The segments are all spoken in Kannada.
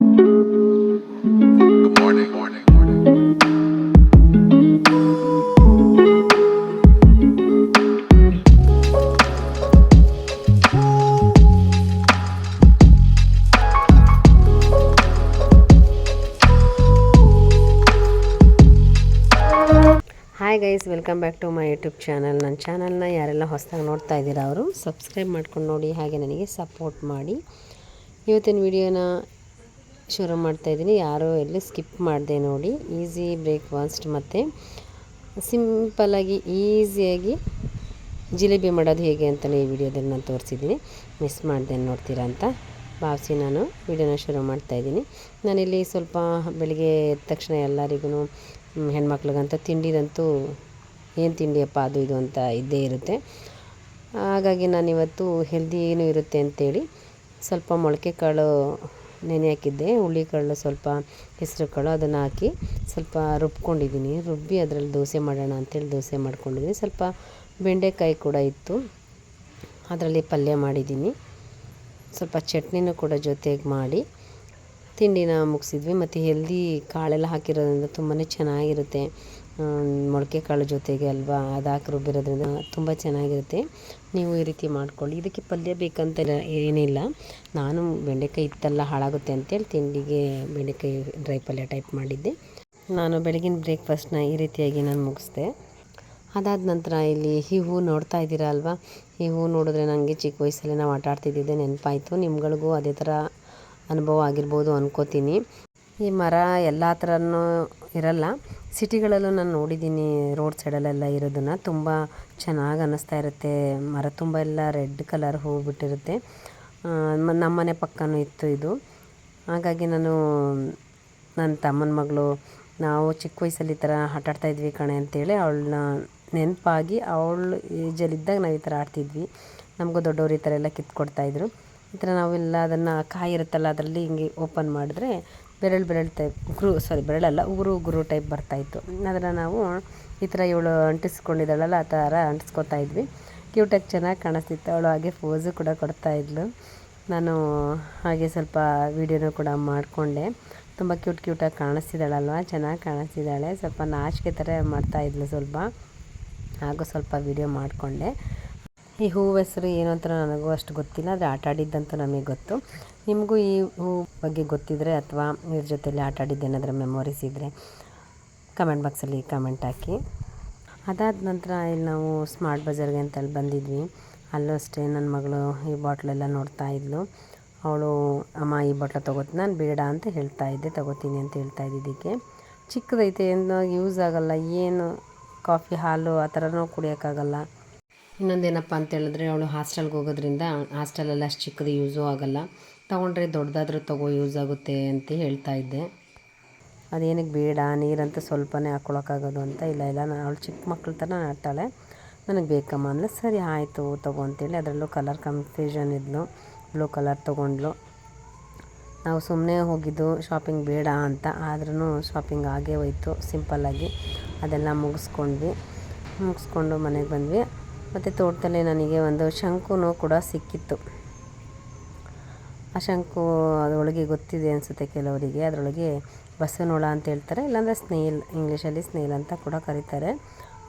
Good morning. Morning. Morning. Hi guys, welcome back to my YouTube channel. ನನ್ನ ಚಾನಲ್ನ ಯಾರೆಲ್ಲ ಹೊಸದಾಗಿ ನೋಡ್ತಾ ಇದ್ದೀರಾ ಅವರು ಸಬ್ಸ್ಕ್ರೈಬ್ ಮಾಡ್ಕೊಂಡು ನೋಡಿ, ಹಾಗೆ ನನಗೆ ಸಪೋರ್ಟ್ ಮಾಡಿ. ಇವತ್ತಿನ ವಿಡಿಯೋನ ಶುರು ಮಾಡ್ತಾಯಿದ್ದೀನಿ. ಯಾರೋ ಎಲ್ಲಿ ಸ್ಕಿಪ್ ಮಾಡಿದೆ ನೋಡಿ. ಈಸಿ ಬ್ರೇಕ್ಫಾಸ್ಟ್ ಮತ್ತು ಸಿಂಪಲ್ಲಾಗಿ ಈಸಿಯಾಗಿ ಜಿಲೇಬಿ ಮಾಡೋದು ಹೇಗೆ ಅಂತಲೇ ಈ ವಿಡಿಯೋದಲ್ಲಿ ನಾನು ತೋರಿಸಿದ್ದೀನಿ. ಮಿಸ್ ಮಾಡಿದೆ ನೋಡ್ತೀರಾ ಅಂತ ಭಾವಿಸಿ ನಾನು ವಿಡಿಯೋನ ಶುರು ಮಾಡ್ತಾಯಿದ್ದೀನಿ. ನಾನಿಲ್ಲಿ ಸ್ವಲ್ಪ ಬೆಳಿಗ್ಗೆ ಎದ್ದ ತಕ್ಷಣ ಎಲ್ಲರಿಗೂ ಹೆಣ್ಮಕ್ಳಿಗಂತ ತಿಂಡಿದಂತೂ ಏನು ತಿಂಡಿಯಪ್ಪ ಅದು ಇದು ಅಂತ ಇದ್ದೇ ಇರುತ್ತೆ. ಹಾಗಾಗಿ ನಾನಿವತ್ತು ಹೆಲ್ದಿ ಏನು ಇರುತ್ತೆ ಅಂಥೇಳಿ ಸ್ವಲ್ಪ ಮೊಳಕೆ ಕಾಳು ನೆನೆ ಹಾಕಿದ್ದೆ, ಹುಳ್ಳಿಕಾಳು ಸ್ವಲ್ಪ ಹೆಸರು ಕಾಳು ಅದನ್ನು ಹಾಕಿ ಸ್ವಲ್ಪ ರುಬ್ಕೊಂಡಿದ್ದೀನಿ. ರುಬ್ಬಿ ಅದರಲ್ಲಿ ದೋಸೆ ಮಾಡೋಣ ಅಂಥೇಳಿ ದೋಸೆ ಮಾಡ್ಕೊಂಡಿದ್ದೀನಿ. ಸ್ವಲ್ಪ ಬೆಂಡೆಕಾಯಿ ಕೂಡ ಇತ್ತು, ಅದರಲ್ಲಿ ಪಲ್ಯ ಮಾಡಿದ್ದೀನಿ. ಸ್ವಲ್ಪ ಚಟ್ನಿನೂ ಕೂಡ ಜೊತೆಗೆ ಮಾಡಿ ತಿಂಡಿನ ಮುಗಿಸಿದ್ವಿ. ಮತ್ತು ಹೆಲ್ದಿ ಕಾಳೆಲ್ಲ ಹಾಕಿರೋದ್ರಿಂದ ತುಂಬಾ ಚೆನ್ನಾಗಿರುತ್ತೆ. ಮೊಳಕೆ ಕಾಳು ಜೊತೆಗೆ ಅಲ್ವಾ, ಅದು ಹಾಕಿ ರುಬ್ಬಿರೋದ್ರಿಂದ ತುಂಬ ಚೆನ್ನಾಗಿರುತ್ತೆ. ನೀವು ಈ ರೀತಿ ಮಾಡ್ಕೊಳ್ಳಿ. ಇದಕ್ಕೆ ಪಲ್ಯ ಬೇಕಂತ ಏನಿಲ್ಲ. ನಾನು ಬೆಂಡೆಕಾಯಿ ಇತ್ತಲ್ಲ ಹಾಳಾಗುತ್ತೆ ಅಂತೇಳಿ ತಿಂಡಿಗೆ ಬೆಂಡೆಕಾಯಿ ಡ್ರೈ ಪಲ್ಯ ಟೈಪ್ ಮಾಡಿದ್ದೆ. ನಾನು ಬೆಳಗಿನ ಬ್ರೇಕ್ಫಾಸ್ಟ್ನ ಈ ರೀತಿಯಾಗಿ ನಾನು ಮುಗಿಸ್ದೆ. ಅದಾದ ನಂತರ ಇಲ್ಲಿ ಈ ಹೂವು ನೋಡ್ತಾ ಇದ್ದೀರಾ ಅಲ್ವಾ. ಈ ಹೂವು ನೋಡಿದ್ರೆ ನನಗೆ ಚಿಕ್ಕ ವಯಸ್ಸಲ್ಲಿ ನಾವು ಆಟ ಆಡ್ತಿದ್ದಿದ್ದೆ ನೆನಪಾಯಿತು. ನಿಮ್ಗಳಿಗೂ ಅದೇ ಥರ ಅನುಭವ ಆಗಿರ್ಬೋದು ಅನ್ಕೋತೀನಿ. ಈ ಮರ ಎಲ್ಲ ಥರನೂ ಇರಲ್ಲ, ಸಿಟಿಗಳಲ್ಲೂ ನಾನು ನೋಡಿದ್ದೀನಿ. ರೋಡ್ ಸೈಡಲ್ಲೆಲ್ಲ ಇರೋದನ್ನು ತುಂಬ ಚೆನ್ನಾಗಿ ಅನ್ನಿಸ್ತಾ ಇರುತ್ತೆ. ಮರ ತುಂಬ ಎಲ್ಲ ರೆಡ್ ಕಲರ್ ಹೂವು ಬಿಟ್ಟಿರುತ್ತೆ. ನಮ್ಮನೆ ಪಕ್ಕನೂ ಇತ್ತು ಇದು. ಹಾಗಾಗಿ ನಾನು ನನ್ನ ತಮ್ಮನ ಮಗಳು ನಾವು ಚಿಕ್ಕ ವಯಸ್ಸಲ್ಲಿ ಈ ಥರ ಆಟ ಆಡ್ತಾಯಿದ್ವಿ ಕಣೆ ಅಂತೇಳಿ ಅವಳನ್ನ ನೆನಪಾಗಿ ಅವಳು ಏಜಲ್ಲಿದ್ದಾಗ ನಾವು ಈ ಥರ ಆಡ್ತಿದ್ವಿ. ನಮಗೂ ದೊಡ್ಡವರು ಈ ಥರ ಎಲ್ಲ ಕಿತ್ಕೊಡ್ತಾಯಿದ್ರು. ಈ ಥರ ನಾವೆಲ್ಲ ಅದನ್ನು ಕಾಯಿ ಇರುತ್ತಲ್ಲ ಅದರಲ್ಲಿ ಹಿಂಗೆ ಓಪನ್ ಮಾಡಿದ್ರೆ ಬೆರಳು ಟೈಪ್ ಬೆರಳಲ್ಲ ಉಗುರು ಟೈಪ್ ಬರ್ತಾಯಿತ್ತು. ಅದನ್ನು ನಾವು ಈ ಥರ ಇವಳು ಅಂಟಿಸ್ಕೊಂಡಿದ್ದಾಳಲ್ಲ ಆ ಥರ ಅಂಟಿಸ್ಕೊತಾಯಿದ್ವಿ. ಕ್ಯೂಟಾಗಿ ಚೆನ್ನಾಗಿ ಕಾಣಿಸ್ತಿತ್ತು. ಅವಳು ಹಾಗೆ ಪೋಸು ಕೂಡ ಕೊಡ್ತಾಯಿದ್ಲು. ನಾನು ಹಾಗೆ ಸ್ವಲ್ಪ ವೀಡಿಯೋನೂ ಕೂಡ ಮಾಡಿಕೊಂಡೆ. ತುಂಬ ಕ್ಯೂಟಾಗಿ ಕಾಣಿಸ್ತಿದ್ದಾಳಲ್ವ, ಚೆನ್ನಾಗಿ ಕಾಣಿಸ್ತಿದ್ದಾಳೆ. ಸ್ವಲ್ಪ ನಾಚಿಕೆ ಥರ ಮಾಡ್ತಾಯಿದ್ಲು ಸ್ವಲ್ಪ, ಹಾಗೂ ಸ್ವಲ್ಪ ವೀಡಿಯೋ ಮಾಡಿಕೊಂಡೆ. ಈ ಹೂವು ಹೆಸರು ಏನು ಅಂತ ನನಗೂ ಅಷ್ಟು ಗೊತ್ತಿಲ್ಲ, ಆದರೆ ಆಟ ಆಡಿದ್ದಂತೂ ನಮಗೆ ಗೊತ್ತು. ನಿಮಗೂ ಈ ಹೂವು ಬಗ್ಗೆ ಗೊತ್ತಿದ್ದರೆ ಅಥವಾ ಇದ್ರ ಜೊತೆಲಿ ಆಟ ಆಡಿದ್ದೇನಾದರೂ ಮೆಮೊರೀಸ್ ಇದ್ದರೆ ಕಮೆಂಟ್ ಬಾಕ್ಸಲ್ಲಿ ಕಮೆಂಟ್ ಹಾಕಿ. ಅದಾದ ನಂತರ ಇಲ್ಲಿ ನಾವು ಸ್ಮಾರ್ಟ್ ಬಜಾರ್ಗೆ ಅಂತೇಳಿ ಬಂದಿದ್ವಿ. ಅಲ್ಲೂ ಅಷ್ಟೇ ನನ್ನ ಮಗಳು ಈ ಬಾಟ್ಲೆಲ್ಲ ನೋಡ್ತಾ ಇದ್ಲು. ಅವಳು ಅಮ್ಮ ಈ ಬಾಟ್ಲ ತೊಗೋತೀನಿ, ನಾನು ಬೇಡ ಅಂತ ಹೇಳ್ತಾ ಇದ್ದೆ, ತೊಗೋತೀನಿ ಅಂತ ಹೇಳ್ತಾ ಇದ್ದಿದ್ದಕ್ಕೆ. ಚಿಕ್ಕದೈತೆ, ಏನು ಯೂಸ್ ಆಗೋಲ್ಲ, ಏನು ಕಾಫಿ ಹಾಲು ಆ ಥರನೂ ಕುಡಿಯೋಕ್ಕಾಗಲ್ಲ. ಇನ್ನೊಂದೇನಪ್ಪ ಅಂತೇಳಿದ್ರೆ ಅವಳು ಹಾಸ್ಟೆಲ್ಗೆ ಹೋಗೋದ್ರಿಂದ ಹಾಸ್ಟೆಲಲ್ಲಿ ಅಷ್ಟು ಚಿಕ್ಕದು ಯೂಸೂ ಆಗೋಲ್ಲ. ತೊಗೊಂಡ್ರೆ ದೊಡ್ಡದಾದರೂ ತೊಗೋ, ಯೂಸ್ ಆಗುತ್ತೆ ಅಂತ ಹೇಳ್ತಾ ಇದ್ದೆ. ಅದೇನಕ್ಕೆ ಬೇಡ, ನೀರಂತ ಸ್ವಲ್ಪನೇ ಹಾಕ್ಕೊಳಕ್ಕಾಗೋದು ಅಂತ. ಇಲ್ಲ ನಾನು ಅವಳು ಚಿಕ್ಕ ಮಕ್ಳ ಥರ ಆಡ್ತಾಳೆ, ನನಗೆ ಬೇಕಮ್ಮ ಅಂದರೆ ಸರಿ ಆಯಿತು ತೊಗೊ ಅಂತೇಳಿ. ಅದರಲ್ಲೂ ಕಲರ್ ಕನ್ಫ್ಯೂಷನ್ ಇದ್ಲು, ಬ್ಲೂ ಕಲರ್ ತೊಗೊಂಡ್ಲು. ನಾವು ಸುಮ್ಮನೆ ಹೋಗಿದ್ದು ಶಾಪಿಂಗ್ ಬೇಡ ಅಂತ, ಆದ್ರೂ ಶಾಪಿಂಗ್ ಆಗೇ ಹೋಯ್ತು. ಸಿಂಪಲ್ಲಾಗಿ ಅದೆಲ್ಲ ಮುಗಿಸ್ಕೊಂಡು ಮನೆಗೆ ಬಂದ್ವಿ. ಮತ್ತು ತೋಟದಲ್ಲಿ ನನಗೆ ಒಂದು ಶಂಕುನೂ ಕೂಡ ಸಿಕ್ಕಿತ್ತು. ಆ ಶಂಕು ಅದರೊಳಗೆ ಗೊತ್ತಿದೆ ಅನಿಸುತ್ತೆ ಕೆಲವರಿಗೆ, ಅದರೊಳಗೆ ಬಸವನಹುಳ ಅಂತ ಹೇಳ್ತಾರೆ, ಇಲ್ಲಾಂದರೆ ಸ್ನೇಲ್, ಇಂಗ್ಲೀಷಲ್ಲಿ ಸ್ನೇಲ್ ಅಂತ ಕೂಡ ಕರೀತಾರೆ.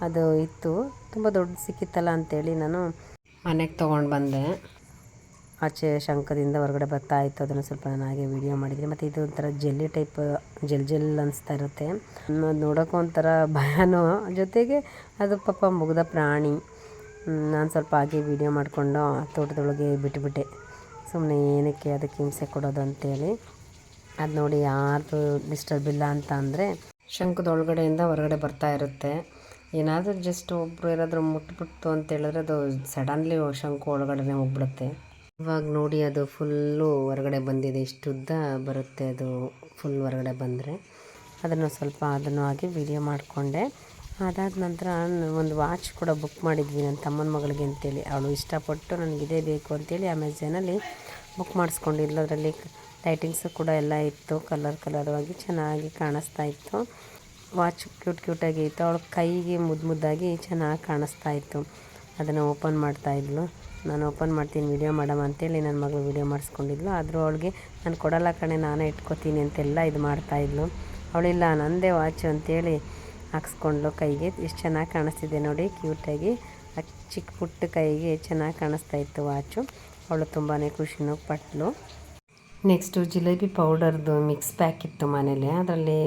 ಅದು ಇತ್ತು, ತುಂಬ ದೊಡ್ಡ ಸಿಕ್ಕಿತ್ತಲ್ಲ ಅಂಥೇಳಿ ನಾನು ಮನೆಗೆ ತೊಗೊಂಡು ಬಂದೆ. ಆಚೆ ಶಂಕದಿಂದ ಹೊರಗಡೆ ಬರ್ತಾ ಇತ್ತು, ಅದನ್ನು ಸ್ವಲ್ಪ ನಾನು ಹಾಗೆ ವೀಡಿಯೋ ಮಾಡಿದ್ದೀನಿ. ಮತ್ತು ಇದು ಒಂಥರ ಜೆಲ್ಲಿ ಟೈಪ್, ಜೆಲ್ ಅನಿಸ್ತಾ ಇರುತ್ತೆ. ನೋಡೋಕ್ಕೂ ಒಂಥರ ಭಯನೂ, ಜೊತೆಗೆ ಅದು ಪಾಪ ಮುಗ್ದ ಪ್ರಾಣಿ. ನಾನು ಸ್ವಲ್ಪ ಹಾಗೆ ವೀಡಿಯೋ ಮಾಡಿಕೊಂಡು ತೋಟದೊಳಗೆ ಬಿಟ್ಟುಬಿಟ್ಟೆ, ಸುಮ್ಮನೆ ಏನಕ್ಕೆ ಅದಕ್ಕೆ ಹಿಂಸೆ ಕೊಡೋದು ಅಂತೇಳಿ. ಅದು ನೋಡಿ ಯಾರು ಡಿಸ್ಟರ್ಬ್ ಇಲ್ಲ ಅಂತ ಅಂದರೆ ಶಂಕದೊಳಗಡೆಯಿಂದ ಹೊರಗಡೆ ಬರ್ತಾ ಇರುತ್ತೆ. ಏನಾದರೂ ಜಸ್ಟ್ ಒಬ್ಬರು ಏನಾದರೂ ಮುಟ್ಬಿಟ್ಟು ಅಂತ ಹೇಳಿದ್ರೆ ಅದು ಸಡನ್ಲಿ ಶಂಕು ಒಳಗಡೆ ಹೋಗ್ಬಿಡುತ್ತೆ. ಇವಾಗ ನೋಡಿ ಅದು ಫುಲ್ಲು ಹೊರಗಡೆ ಬಂದಿದೆ, ಇಷ್ಟು ಉದ್ದ ಬರುತ್ತೆ ಅದು ಫುಲ್ ಹೊರಗಡೆ ಬಂದರೆ. ಅದನ್ನು ಹಾಗೆ ವೀಡಿಯೋ ಮಾಡಿಕೊಂಡೆ. ಅದಾದ ನಂತರ ಒಂದು ವಾಚ್ ಕೂಡ ಬುಕ್ ಮಾಡಿದ್ವಿ ನನ್ನ ತಮ್ಮನ ಮಗಳಿಗೆ ಅಂತೇಳಿ. ಅವಳು ಇಷ್ಟಪಟ್ಟು ನನಗಿದೇ ಬೇಕು ಅಂತೇಳಿ ಅಮೆಝಾನಲ್ಲಿ ಬುಕ್ ಮಾಡಿಸ್ಕೊಂಡಿದ್ಲು. ಅದರಲ್ಲಿ ಲೈಟಿಂಗ್ಸು ಕೂಡ ಎಲ್ಲ ಇತ್ತು, ಕಲರ್ ಆಗಿ ಚೆನ್ನಾಗಿ ಕಾಣಿಸ್ತಾ ಇತ್ತು. ವಾಚ್ ಕ್ಯೂಟಾಗಿ ಇತ್ತು. ಅವಳ ಕೈಗೆ ಮುದ್ದಾಗಿ ಚೆನ್ನಾಗಿ ಕಾಣಿಸ್ತಾ ಇತ್ತು. ಅದನ್ನು ಓಪನ್ ಮಾಡ್ತಾಯಿದ್ಲು. ನಾನು ಓಪನ್ ಮಾಡ್ತೀನಿ ವಿಡಿಯೋ ಮಾಡಮ್ಮ ಅಂತೇಳಿ ನನ್ನ ಮಗಳು ವಿಡಿಯೋ ಮಾಡಿಸ್ಕೊಂಡಿದ್ಲು. ಆದರೂ ಅವಳಿಗೆ ನಾನು ಕೊಡಲ್ಲ ಕಣೆ, ನಾನೇ ಇಟ್ಕೋತೀನಿ ಅಂತೆಲ್ಲ ಇದು ಮಾಡ್ತಾಯಿದ್ಲು. ಅವಳಿಲ್ಲ ನಂದೇ ವಾಚು ಅಂತೇಳಿ ಹಾಕ್ಸ್ಕೊಂಡ್ಲು ಕೈಗೆ. ಎಷ್ಟು ಚೆನ್ನಾಗಿ ಕಾಣಿಸ್ತಿದೆ ನೋಡಿ, ಕ್ಯೂಟಾಗಿ ಚಿಕ್ಕ ಪುಟ್ಟ ಕೈಗೆ ಚೆನ್ನಾಗಿ ಕಾಣಿಸ್ತಾ ಇತ್ತು ವಾಚು. ಅವಳು ತುಂಬಾ ಖುಷಿನೂ ಪಟ್ಲು. ನೆಕ್ಸ್ಟು ಜಿಲೇಬಿ ಪೌಡರ್ದು ಮಿಕ್ಸ್ ಪ್ಯಾಕ್ ಇತ್ತು ಮನೇಲಿ. ಅದರಲ್ಲಿ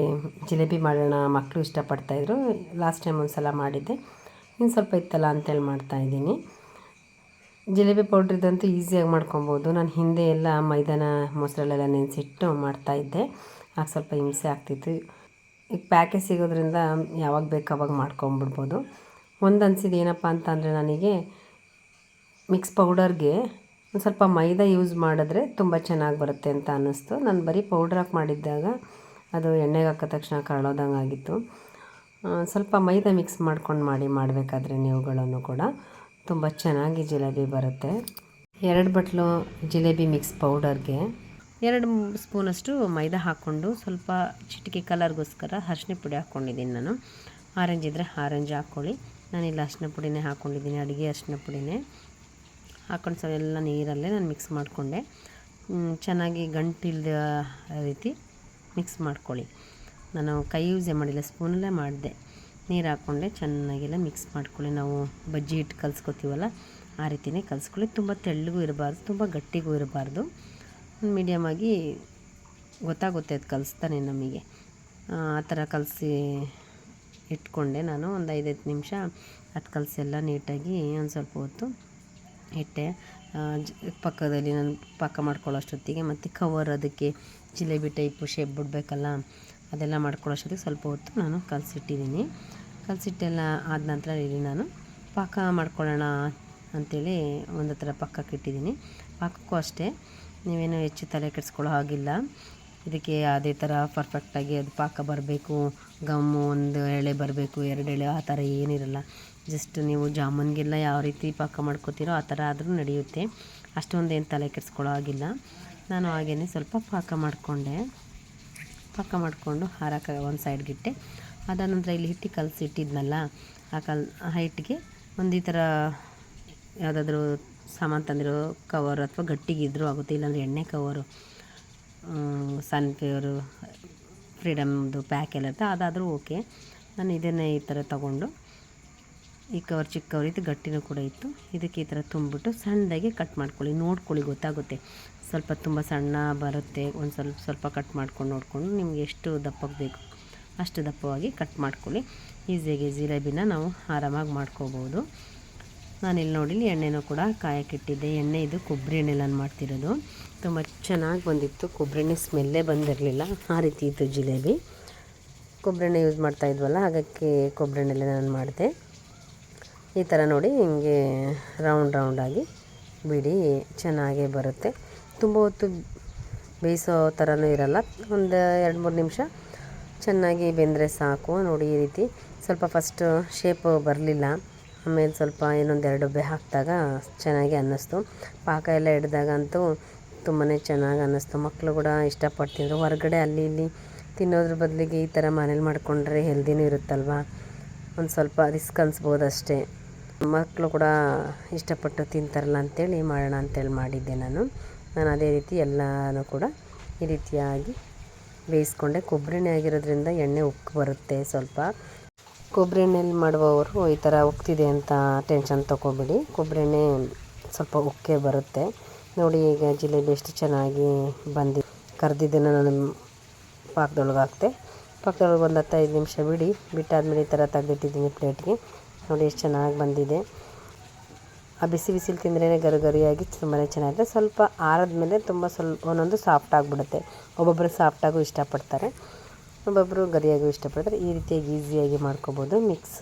ಜಿಲೇಬಿ ಮಾಡೋಣ, ಮಕ್ಕಳು ಇಷ್ಟಪಡ್ತಾಯಿದ್ರು. ಲಾಸ್ಟ್ ಟೈಮ್ ಒಂದು ಸಲ ಮಾಡಿದ್ದೆ, ಇನ್ನು ಸ್ವಲ್ಪ ಇತ್ತಲ್ಲ ಅಂತೇಳಿ ಮಾಡ್ತಾಯಿದ್ದೀನಿ. ಜಿಲೇಬಿ ಪೌಡ್ರಿದಂತೂ ಈಸಿಯಾಗಿ ಮಾಡ್ಕೊಬೋದು. ನಾನು ಹಿಂದೆ ಎಲ್ಲ ಮೈದಾನ ಮೊಸರಲ್ಲೆಲ್ಲ ನೆನೆಸಿಟ್ಟು ಮಾಡ್ತಾಯಿದ್ದೆ, ಆಗ ಸ್ವಲ್ಪ ಹಿಂಸೆ ಆಗ್ತಿತ್ತು. ಈಗ ಪ್ಯಾಕೆ ಸಿಗೋದ್ರಿಂದ ಯಾವಾಗ ಬೇಕು ಅವಾಗ ಮಾಡ್ಕೊಂಬಿಡ್ಬೋದು. ಒಂದು ಅನಿಸಿದ್ದು ಏನಪ್ಪ ಅಂತಂದರೆ, ನನಗೆ ಮಿಕ್ಸ್ ಪೌಡರ್ಗೆ ಒಂದು ಸ್ವಲ್ಪ ಮೈದಾ ಯೂಸ್ ಮಾಡಿದ್ರೆ ತುಂಬ ಚೆನ್ನಾಗಿ ಬರುತ್ತೆ ಅಂತ ಅನ್ನಿಸ್ತು. ನಾನು ಬರೀ ಪೌಡ್ರ್ ಹಾಕಿ ಮಾಡಿದ್ದಾಗ ಅದು ಎಣ್ಣೆಗೆ ಹಾಕಿದ ತಕ್ಷಣ ಕರಳೋದಂಗೆ ಆಗಿತ್ತು. ಸ್ವಲ್ಪ ಮೈದಾ ಮಿಕ್ಸ್ ಮಾಡ್ಕೊಂಡು ಮಾಡಬೇಕಾದ್ರೆ ನೀವುಗಳನ್ನು ಕೂಡ ತುಂಬ ಚೆನ್ನಾಗಿ ಜಿಲೇಬಿ ಬರುತ್ತೆ. 2 ಬಟ್ಲು ಜಿಲೇಬಿ ಮಿಕ್ಸ್ ಪೌಡರ್ಗೆ 2 ಸ್ಪೂನಷ್ಟು ಮೈದಾ ಹಾಕ್ಕೊಂಡು ಸ್ವಲ್ಪ ಚಿಟಿಕೆ ಕಲರ್ಗೋಸ್ಕರ ಅರಿಶಿನ ಪುಡಿ ಹಾಕ್ಕೊಂಡಿದ್ದೀನಿ ನಾನು. ಆರೆಂಜ್ ಇದ್ದರೆ ಆರೆಂಜ್ ಹಾಕ್ಕೊಳ್ಳಿ. ನಾನಿಲ್ಲಿ ಅರಿಶಿನ ಪುಡಿನೇ ಹಾಕ್ಕೊಂಡಿದ್ದೀನಿ, ಅಡುಗೆ ಅರಿಶಿನ ಪುಡಿನೇ ಹಾಕ್ಕೊಂಡು ಎಲ್ಲ ನೀರಲ್ಲೇ ನಾನು ಮಿಕ್ಸ್ ಮಾಡಿಕೊಂಡೆ. ಚೆನ್ನಾಗಿ ಗಂಟಿಲ್ದ ರೀತಿ ಮಿಕ್ಸ್ ಮಾಡ್ಕೊಳ್ಳಿ. ನಾನು ಕೈ ಯೂಸೇ ಮಾಡಿಲ್ಲ, ಸ್ಪೂನಲ್ಲೇ ಮಾಡಿದೆ. ನೀರು ಹಾಕ್ಕೊಂಡೆ ಚೆನ್ನಾಗೆಲ್ಲ ಮಿಕ್ಸ್ ಮಾಡ್ಕೊಳ್ಳಿ. ನಾವು ಬಜ್ಜಿ ಹಿಟ್ಟು ಕಲಿಸ್ಕೊತೀವಲ್ಲ ಆ ರೀತಿಯೇ ಕಲಿಸ್ಕೊಳ್ಳಿ. ತುಂಬ ತೆಳ್ಳಗೂ ಇರಬಾರ್ದು, ತುಂಬ ಗಟ್ಟಿಗೂ ಇರಬಾರ್ದು. ಮೀಡಿಯಮಾಗಿ ಗೊತ್ತಾಗುತ್ತೆ ಅದು ಕಲಿಸ್ತಾನೆ ನಮಗೆ. ಆ ಥರ ಕಲಸಿ ಇಟ್ಕೊಂಡೆ ನಾನು. ಒಂದು 5-10 ನಿಮಿಷ ಅದು ಕಲಸಿ ಎಲ್ಲ ನೀಟಾಗಿ ಒಂದು ಸ್ವಲ್ಪ ಹೊತ್ತು ಇಟ್ಟೆ. ಪಕ್ಕದಲ್ಲಿ ನಾನು ಪಾಕ ಮಾಡ್ಕೊಳ್ಳೋಷ್ಟೊತ್ತಿಗೆ ಮತ್ತು ಕವರ್ ಅದಕ್ಕೆ ಜಿಲೇಬಿ ಟೈಪು ಶೇಪ್ ಬಿಡಬೇಕಲ್ಲ, ಅದೆಲ್ಲ ಮಾಡ್ಕೊಳ್ಳೋಷ್ಟೊತ್ತಿಗೆ ಸ್ವಲ್ಪ ಹೊತ್ತು ನಾನು ಕಲಸಿಟ್ಟಿದ್ದೀನಿ. ಕಲಸಿಟ್ಟೆಲ್ಲ ಆದ ನಂತರ ಇಲ್ಲಿ ನಾನು ಪಾಕ ಮಾಡ್ಕೊಳ್ಳೋಣ ಅಂಥೇಳಿ ಒಂದು ಥರ ಪಕ್ಕಕ್ಕೆ ಇಟ್ಟಿದ್ದೀನಿ. ಪಾಕಕ್ಕೂ ಅಷ್ಟೇ ನೀವೇನು ಹೆಚ್ಚು ತಲೆ ಕೆಡಿಸ್ಕೊಳ್ಳೋ ಹಾಗಿಲ್ಲ. ಇದಕ್ಕೆ ಅದೇ ಥರ ಪರ್ಫೆಕ್ಟಾಗಿ ಅದು ಪಾಕ ಬರಬೇಕು, ಗಮ್ಮು 1 ಎಳೆ ಬರಬೇಕು, 2 ಎಳೆ ಆ ಥರ ಏನಿರಲ್ಲ. ಜಸ್ಟ್ ನೀವು ಜಾಮೂನ್ಗೆಲ್ಲ ಯಾವ ರೀತಿ ಪಾಕ ಮಾಡ್ಕೋತೀರೋ ಆ ಥರ ಆದರೂ ನಡೆಯುತ್ತೆ. ಅಷ್ಟೊಂದೇನು ತಲೆ ಕೆಡಿಸ್ಕೊಳ್ಳೋ ಆಗಿಲ್ಲ. ನಾನು ಹಾಗೇ ಸ್ವಲ್ಪ ಪಾಕ ಮಾಡಿಕೊಂಡು ಹಾರಕ್ಕೆ ಒಂದು ಸೈಡ್ಗಿಟ್ಟೆ. ಅದಾದ ನಂತರ ಇಲ್ಲಿ ಹಿಟ್ಟು ಕಲಸಿಟ್ಟಿದ್ನಲ್ಲ, ಆ ಹಿಟ್ಟಿಗೆ ಒಂದು ಈ ಥರ ಯಾವುದಾದ್ರೂ ಸಾಮಾನು ತಂದಿರೋ ಕವರ್ ಅಥವಾ ಗಟ್ಟಿಗಿದ್ರೂ ಆಗುತ್ತೆ, ಇಲ್ಲಾಂದರೆ ಎಣ್ಣೆ ಕವರು, ಸನ್ಫ್ಲವರು, ಫ್ರೀಡಮ್ದು ಪ್ಯಾಕ್ ಎಲ್ಲ ಇರುತ್ತೆ, ಅದಾದರೂ ಓಕೆ. ನಾನು ಇದನ್ನೇ ಈ ಥರ ತೊಗೊಂಡು, ಈ ಕವರ್ ಚಿಕ್ಕ ಕವರ್ ಇತ್ತು, ಗಟ್ಟಿನೂ ಕೂಡ ಇತ್ತು. ಇದಕ್ಕೆ ಈ ಥರ ತುಂಬಿಬಿಟ್ಟು ಸಣ್ಣದಾಗಿ ಕಟ್ ಮಾಡ್ಕೊಳ್ಳಿ. ನೋಡ್ಕೊಳ್ಳಿ, ಗೊತ್ತಾಗುತ್ತೆ. ಸ್ವಲ್ಪ ತುಂಬ ಸಣ್ಣ ಬರುತ್ತೆ. ಒಂದು ಸ್ವಲ್ಪ ಕಟ್ ಮಾಡ್ಕೊಂಡು ನೋಡಿಕೊಂಡು ನಿಮ್ಗೆ ಎಷ್ಟು ದಪ್ಪಕ್ಕೆ ಬೇಕು ಅಷ್ಟು ದಪ್ಪವಾಗಿ ಕಟ್ ಮಾಡ್ಕೊಳ್ಳಿ. ಈಸಿಯಾಗಿ ಜಿಲೇಬಿನ ನಾವು ಆರಾಮಾಗಿ ಮಾಡ್ಕೋಬೋದು. ನಾನಿಲ್ಲಿ ನೋಡಿ ಎಣ್ಣೆನೂ ಕೂಡ ಕಾಯಕ್ಕಿಟ್ಟಿದ್ದೆ. ಎಣ್ಣೆ ಇದು ಕೊಬ್ಬರಿ ಎಣ್ಣೆ ನಾನು ಮಾಡ್ತಿರೋದು. ತುಂಬ ಚೆನ್ನಾಗಿ ಬಂದಿತ್ತು. ಕೊಬ್ಬರಿ ಎಣ್ಣೆ ಸ್ಮೆಲ್ಲೇ ಬಂದಿರಲಿಲ್ಲ, ಆ ರೀತಿ ಇತ್ತು ಜಿಲೇಬಿ. ಕೊಬ್ಬರಿ ಎಣ್ಣೆ ಯೂಸ್ ಮಾಡ್ತಾಯಿದ್ವಲ್ಲ, ಹಾಗಾಗಿ ಕೊಬ್ಬರಿ ಎಣ್ಣೆಲೆ ನಾನು ಮಾಡಿದೆ. ಈ ಥರ ನೋಡಿ ಹಿಂಗೆ ರೌಂಡಾಗಿ ಬಿಡಿ, ಚೆನ್ನಾಗೇ ಬರುತ್ತೆ. ತುಂಬ ಹೊತ್ತು ಬೇಯಿಸೋ ಥರನೂ ಇರಲ್ಲ, ಒಂದು 2-3 ನಿಮಿಷ ಚೆನ್ನಾಗಿ ಬೆಂದರೆ ಸಾಕು. ನೋಡಿ ಈ ರೀತಿ ಸ್ವಲ್ಪ ಫಸ್ಟು ಶೇಪು ಬರಲಿಲ್ಲ, ಆಮೇಲೆ ಸ್ವಲ್ಪ ಇನ್ನೊಂದು 2 ಡಬ್ಬೆ ಹಾಕಿದಾಗ ಚೆನ್ನಾಗಿ ಅನ್ನಿಸ್ತು. ಪಾಕ ಎಲ್ಲ ಹಿಡ್ದಾಗಂತೂ ತುಂಬಾ ಚೆನ್ನಾಗಿ ಅನ್ನಿಸ್ತು. ಮಕ್ಕಳು ಕೂಡ ಇಷ್ಟಪಡ್ತಿದ್ರು. ಹೊರಗಡೆ ಅಲ್ಲಿ ಇಲ್ಲಿ ತಿನ್ನೋದ್ರ ಬದಲಿಗೆ ಈ ಥರ ಮನೇಲಿ ಮಾಡಿಕೊಂಡ್ರೆ ಹೆಲ್ದಿನೂ ಇರುತ್ತಲ್ವ, ಒಂದು ಸ್ವಲ್ಪ ರಿಸ್ಕ್ ಅನಿಸ್ಬೋದು ಅಷ್ಟೇ. ಮಕ್ಕಳು ಕೂಡ ಇಷ್ಟಪಟ್ಟು ತಿಂತಾರಲ್ಲ ಅಂಥೇಳಿ ಮಾಡೋಣ ಅಂಥೇಳಿ ಮಾಡಿದ್ದೆ ನಾನು ಅದೇ ರೀತಿ ಎಲ್ಲನೂ ಕೂಡ ಈ ರೀತಿಯಾಗಿ ಬೇಯಿಸ್ಕೊಂಡೆ. ಕೊಬ್ಬರಿ ಎಣ್ಣೆ ಆಗಿರೋದ್ರಿಂದ ಎಣ್ಣೆ ಉಕ್ಕಿ ಬರುತ್ತೆ. ಸ್ವಲ್ಪ ಕೊಬ್ಬರಿ ಎಣ್ಣೆಲಿ ಮಾಡುವವರು ಈ ಥರ ಉಕ್ತಿದೆ ಅಂತ ಟೆನ್ಷನ್ ತೊಗೊಬೇಡಿ. ಕೊಬ್ಬರಿ ಎಣ್ಣೆ ಸ್ವಲ್ಪ ಉಕ್ಕೇ ಬರುತ್ತೆ. ನೋಡಿ ಈಗ ಜಿಲೇಬಿ ಎಷ್ಟು ಚೆನ್ನಾಗಿ ಬಂದಿದೆ. ಕರೆದಿದ್ದನ್ನು ನಾನು ಪಾಕದೊಳಗೆ ಹಾಕ್ತೆ. ಪಾಕದೊಳಗೆ ಒಂದು 10-15 ನಿಮಿಷ ಬಿಟ್ಟಾದ್ಮೇಲೆ ಈ ಥರ ತೆಗೆದಿಟ್ಟಿದ್ದೀನಿ ಪ್ಲೇಟ್ಗೆ. ನೋಡಿ ಎಷ್ಟು ಚೆನ್ನಾಗಿ ಬಂದಿದೆ. ಆ ಬಿಸಿಲು ತಿಂದ್ರೇ ಗರಿಯಾಗಿ ತುಂಬಾ ಚೆನ್ನಾಗಿದೆ. ಸ್ವಲ್ಪ ಆರಿದ್ಮೇಲೆ ಒಂದೊಂದು ಸಾಫ್ಟ್ ಆಗಿಬಿಡುತ್ತೆ. ಒಬ್ಬೊಬ್ಬರು ಸಾಫ್ಟಾಗೂ ಇಷ್ಟಪಡ್ತಾರೆ, ಒಬ್ಬೊಬ್ಬರು ಗರಿಯಾಗೂ ಇಷ್ಟಪಡ್ತಾರೆ. ಈ ರೀತಿಯಾಗಿ ಈಸಿಯಾಗಿ ಮಾಡ್ಕೋಬೋದು ಮಿಕ್ಸ್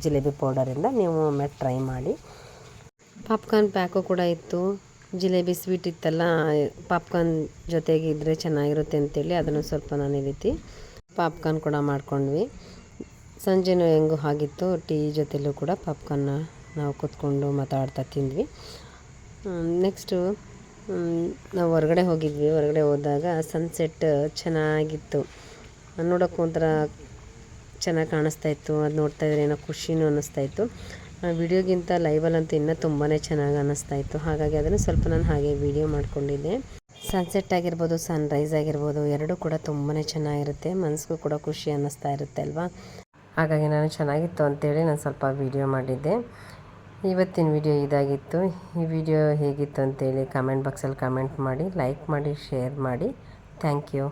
ಜಿಲೇಬಿ ಪೌಡರಿಂದ. ನೀವು ಒಮ್ಮೆ ಟ್ರೈ ಮಾಡಿ. ಪಾಪ್ಕಾರ್ನ್ ಪ್ಯಾಕು ಕೂಡ ಇತ್ತು. ಜಿಲೇಬಿ ಸ್ವೀಟ್ ಇತ್ತಲ್ಲ, ಪಾಪ್ಕಾರ್ನ್ ಜೊತೆಗೆ ಇದ್ದರೆ ಚೆನ್ನಾಗಿರುತ್ತೆ ಅಂತೇಳಿ ಅದನ್ನು ಸ್ವಲ್ಪ ನಾನು ಈ ರೀತಿ ಪಾಪ್ಕಾರ್ನ್ ಕೂಡ ಮಾಡ್ಕೊಂಡ್ವಿ. ಸಂಜೆನೂ ಹೆಂಗೂ ಆಗಿತ್ತು, ಟೀ ಜೊತೆಲೂ ಕೂಡ ಪಾಪ್ಕಾರ್ನ್ನ ನಾವು ಕೂತ್ಕೊಂಡು ಮಾತಾಡ್ತಾ ತಿಂದ್ವಿ. ನೆಕ್ಸ್ಟು ನಾವು ಹೊರಗಡೆ ಹೋಗಿದ್ವಿ. ಹೊರಗಡೆ ಹೋದಾಗ ಸನ್ಸೆಟ್ ಚೆನ್ನಾಗಿತ್ತು, ನೋಡೋಕ್ಕೂ ಒಂಥರ ಚೆನ್ನಾಗಿ ಕಾಣಿಸ್ತಾಯಿತ್ತು. ಅದು ನೋಡ್ತಾಯಿದ್ರೆ ಏನೋ ಖುಷಿನೂ ಅನ್ನಿಸ್ತಾಯಿತ್ತು. ವಿಡಿಯೋಗಿಂತ ಲೈವಲ್ಲಂತೂ ಇನ್ನೂ ತುಂಬಾ ಚೆನ್ನಾಗಿ ಅನ್ನಿಸ್ತಾ ಇತ್ತು. ಹಾಗಾಗಿ ಅದನ್ನು ಸ್ವಲ್ಪ ನಾನು ಹಾಗೆ ವಿಡಿಯೋ ಮಾಡ್ಕೊಂಡಿದ್ದೆ. ಸನ್ಸೆಟ್ ಆಗಿರ್ಬೋದು, ಸನ್ರೈಸ್ ಆಗಿರ್ಬೋದು, ಎರಡೂ ಕೂಡ ತುಂಬಾ ಚೆನ್ನಾಗಿರುತ್ತೆ. ಮನಸ್ಸಿಗೂ ಕೂಡ ಖುಷಿ ಅನ್ನಿಸ್ತಾ ಇರುತ್ತೆ ಅಲ್ವಾ. ಹಾಗಾಗಿ ನಾನು ಚೆನ್ನಾಗಿತ್ತು ಅಂತೇಳಿ ನಾನು ಸ್ವಲ್ಪ ವಿಡಿಯೋ ಮಾಡಿದ್ದೆ. ಇವತ್ತಿನ ವಿಡಿಯೋ ಇದಾಗಿತ್ತು. ಈ ವಿಡಿಯೋ ಹೇಗಿತ್ತು ಅಂತೇಳಿ ಕಮೆಂಟ್ ಬಾಕ್ಸಲ್ಲಿ ಕಮೆಂಟ್ ಮಾಡಿ, ಲೈಕ್ ಮಾಡಿ, ಶೇರ್ ಮಾಡಿ. Thank you.